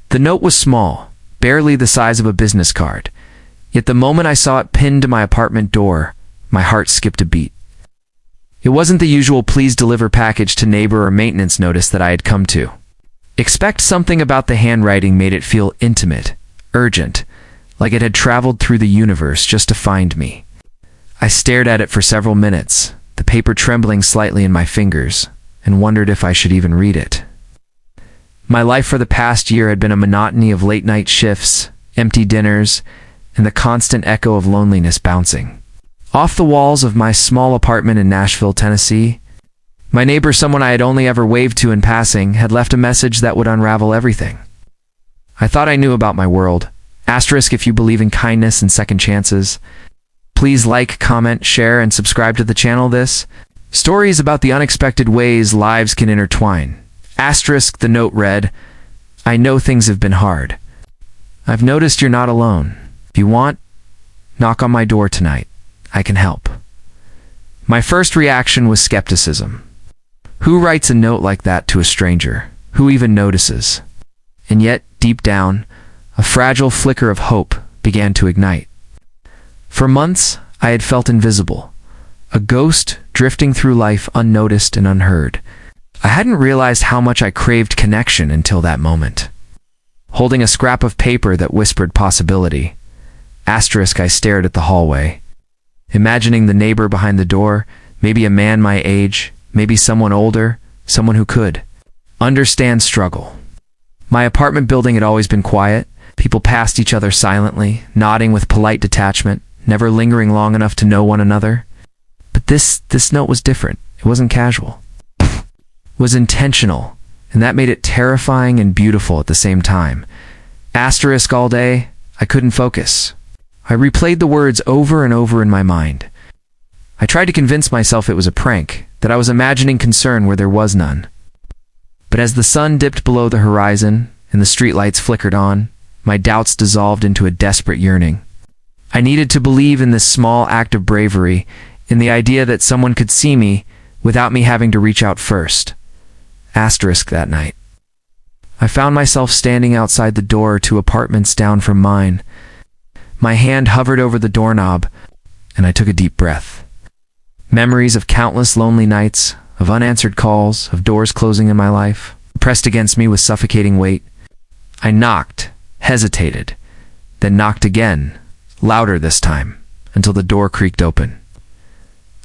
The note was small, barely the size of a business card. Yet the moment I saw it pinned to my apartment door, my heart skipped a beat. It wasn't the usual please deliver package to neighbor or maintenance notice that I had come to expect. Something about the handwriting made it feel intimate, urgent, like it had traveled through the universe just to find me. I stared at it for several minutes, the paper trembling slightly in my fingers, and wondered if I should even read it. My life for the past year had been a monotony of late-night shifts, empty dinners, and the constant echo of loneliness bouncing off the walls of my small apartment in Nashville, Tennessee. My neighbor, someone I had only ever waved to in passing, had left a message that would unravel everything I thought I knew about my world. Asterisk if you believe in kindness and second chances. Please like, comment, share, and subscribe to the channel. This stories about the unexpected ways lives can intertwine. Asterisk the note read, I know things have been hard. I've noticed you're not alone. If you want, knock on my door tonight. I can help. My first reaction was skepticism. Who writes a note like that to a stranger? Who even notices? And yet, deep down, a fragile flicker of hope began to ignite. For months, I had felt invisible, a ghost drifting through life unnoticed and unheard. I hadn't realized how much I craved connection until that moment. Holding a scrap of paper that whispered possibility, asterisk, I stared at the hallway, imagining the neighbor behind the door, maybe a man my age, maybe someone older, someone who could understand struggle. My apartment building had always been quiet. People passed each other silently, nodding with polite detachment, never lingering long enough to know one another. But this note was different. It wasn't casual. It was intentional, and that made it terrifying and beautiful at the same time. Asterisk all day, I couldn't focus. I replayed the words over and over in my mind. I tried to convince myself it was a prank, that I was imagining concern where there was none. But as the sun dipped below the horizon and the streetlights flickered on, my doubts dissolved into a desperate yearning. I needed to believe in this small act of bravery, in the idea that someone could see me without me having to reach out first. Asterisk that night, I found myself standing outside the door to apartments down from mine. My hand hovered over the doorknob, and I took a deep breath. Memories of countless lonely nights, of unanswered calls, of doors closing in my life, pressed against me with suffocating weight. I knocked, hesitated, then knocked again, louder this time, until the door creaked open.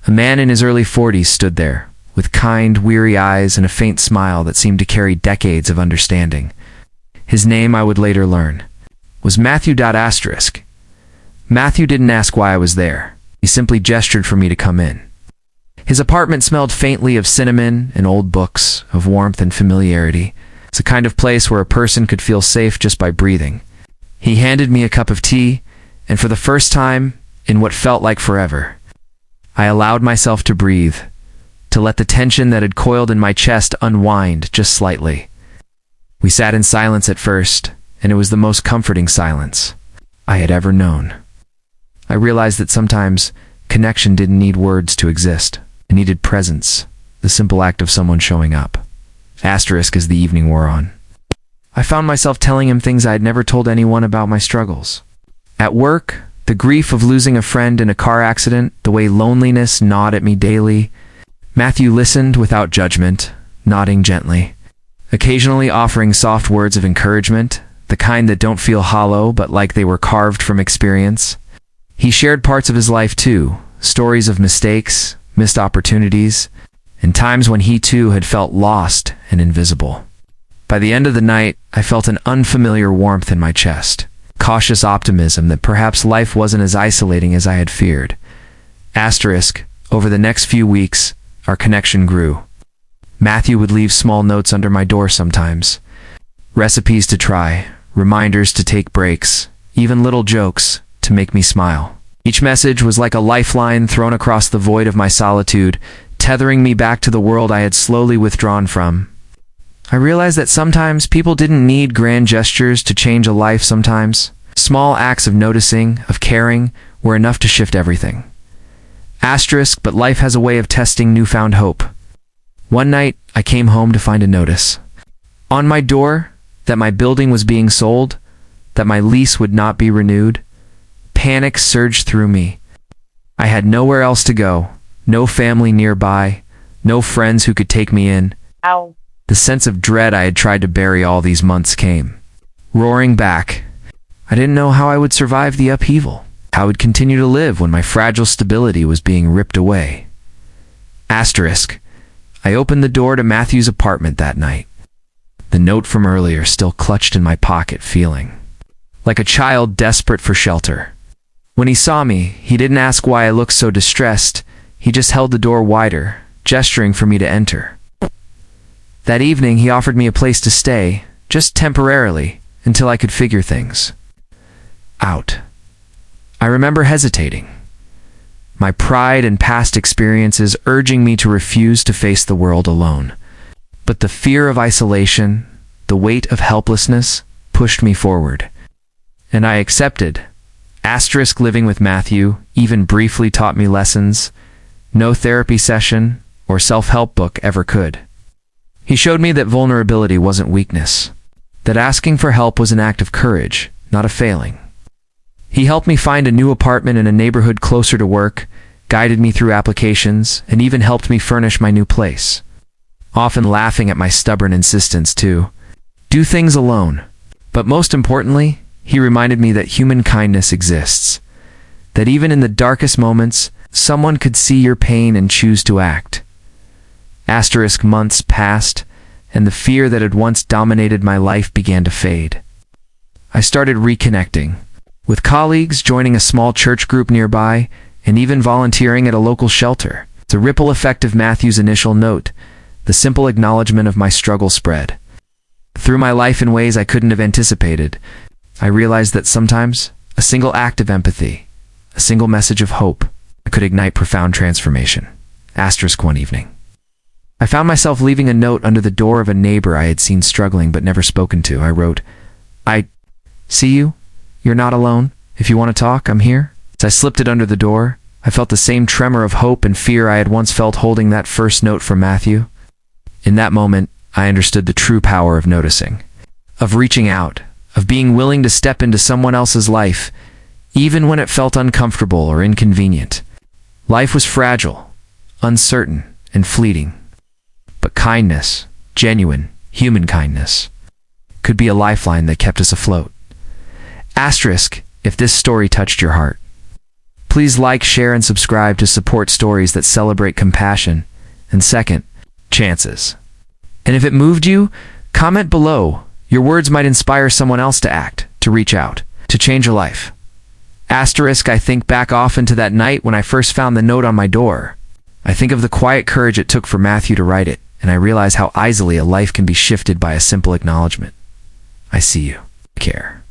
A man in his early 40s stood there, with kind, weary eyes and a faint smile that seemed to carry decades of understanding. His name, I would later learn, was Matthew. Asterisk. Matthew didn't ask why I was there. He simply gestured for me to come in. His apartment smelled faintly of cinnamon and old books, of warmth and familiarity. It's a kind of place where a person could feel safe just by breathing. He handed me a cup of tea, and for the first time, in what felt like forever, I allowed myself to breathe, to let the tension that had coiled in my chest unwind just slightly. We sat in silence at first, and it was the most comforting silence I had ever known. I realized that sometimes connection didn't need words to exist. It needed presence, the simple act of someone showing up. Asterisk as the evening wore on, I found myself telling him things I had never told anyone about my struggles. At work, the grief of losing a friend in a car accident, the way loneliness gnawed at me daily. Matthew listened without judgment, nodding gently, occasionally offering soft words of encouragement, the kind that don't feel hollow but like they were carved from experience. He shared parts of his life too, stories of mistakes, missed opportunities, and times when he too had felt lost and invisible. By the end of the night, I felt an unfamiliar warmth in my chest, cautious optimism that perhaps life wasn't as isolating as I had feared. Asterisk, over the next few weeks, our connection grew. Matthew would leave small notes under my door sometimes. Recipes to try, reminders to take breaks, even little jokes to make me smile. Each message was like a lifeline thrown across the void of my solitude, tethering me back to the world I had slowly withdrawn from. I realized that sometimes people didn't need grand gestures to change a life. Sometimes small acts of noticing, of caring, were enough to shift everything. Asterisk, but life has a way of testing newfound hope. One night, I came home to find a notice. On my door, that my building was being sold, that my lease would not be renewed. Panic surged through me. I had nowhere else to go, no family nearby, no friends who could take me in. Ow. The sense of dread I had tried to bury all these months came roaring back. I didn't know how I would survive the upheaval, how I would continue to live when my fragile stability was being ripped away. Asterisk. I opened the door to Matthew's apartment that night. The note from earlier still clutched in my pocket, feeling like a child desperate for shelter. When he saw me, he didn't ask why I looked so distressed. He just held the door wider, gesturing for me to enter. That evening, he offered me a place to stay, just temporarily, until I could figure things out. I remember hesitating, my pride and past experiences urging me to refuse to face the world alone. But the fear of isolation, the weight of helplessness, pushed me forward. And I accepted. Asterisk. Living with Matthew even briefly taught me lessons no therapy session or self-help book ever could. He showed me that vulnerability wasn't weakness, that asking for help was an act of courage, not a failing. He helped me find a new apartment in a neighborhood closer to work, guided me through applications, and even helped me furnish my new place, often laughing at my stubborn insistence to do things alone. But most importantly, he reminded me that human kindness exists, that even in the darkest moments, someone could see your pain and choose to act. Asterisk. Months passed, and the fear that had once dominated my life began to fade. I started reconnecting with colleagues, joining a small church group nearby, and even volunteering at a local shelter. The ripple effect of Matthew's initial note, the simple acknowledgement of my struggle, spread through my life in ways I couldn't have anticipated. I realized that sometimes a single act of empathy, a single message of hope, could ignite profound transformation. Asterisk. One evening, I found myself leaving a note under the door of a neighbor I had seen struggling but never spoken to. I wrote, "I see you. You're not alone. If you want to talk, I'm here." As I slipped it under the door, I felt the same tremor of hope and fear I had once felt holding that first note from Matthew. In that moment, I understood the true power of noticing, of reaching out, of being willing to step into someone else's life, even when it felt uncomfortable or inconvenient. Life was fragile, uncertain, and fleeting. But kindness, genuine, human kindness, could be a lifeline that kept us afloat. Asterisk. If this story touched your heart, please like, share, and subscribe to support stories that celebrate compassion and second chances. And if it moved you, comment below. Your words might inspire someone else to act, to reach out, to change a life. Asterisk. I think back often to that night when I first found the note on my door. I think of the quiet courage it took for Matthew to write it, and I realize how easily a life can be shifted by a simple acknowledgement. I see you. Care.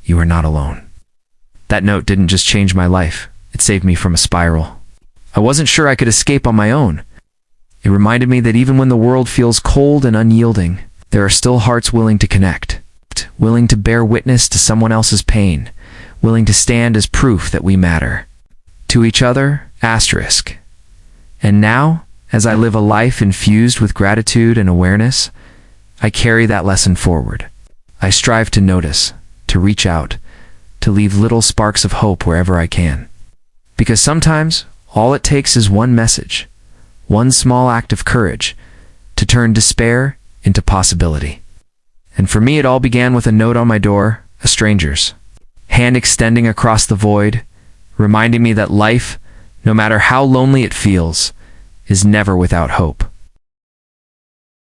You are not alone. That note didn't just change my life. It saved me from a spiral. I wasn't sure I could escape on my own. It reminded me that even when the world feels cold and unyielding, there are still hearts willing to connect, willing to bear witness to someone else's pain, willing to stand as proof that we matter to each other. Asterisk. And now, as I live a life infused with gratitude and awareness, I carry that lesson forward. I strive to notice, to reach out, to leave little sparks of hope wherever I can. Because sometimes, all it takes is one message, one small act of courage, to turn despair into possibility. And for me, it all began with a note on my door, a stranger's, hand extending across the void, reminding me that life, no matter how lonely it feels, is never without hope.